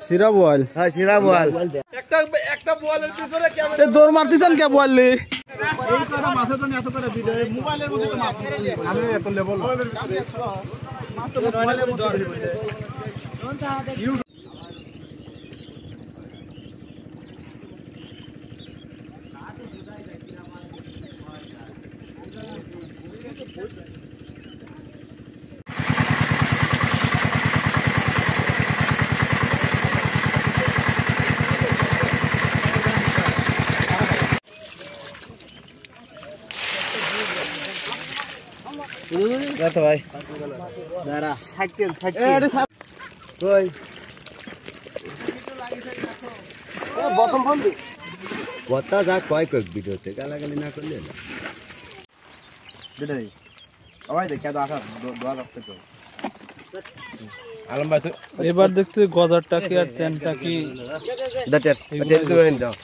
শিরা বল, হ্যাঁ শিরা বল। একটা বলের পিছনে ক্যামেরা দৌড় মারতেছেন কে বললি? এই কথা মাথা তো এত করে ভিডিও মোবাইলের মধ্যে তো মাছ আমি এত লেভেল মাছ তো মোবাইলের মধ্যে তো ভাই দাঁড়া সাইকেল কই বসম বন্ধু কথা যা কয় কয়েক ভিডিওতে গালাগালি না করলে না বেটাই আওয়াজ দে কেদা আসা দোয়া রাখতে তো আলম ভাই তো এবার দেখতে গজারটা কি আর চেনটা কি দাঁড়া দাও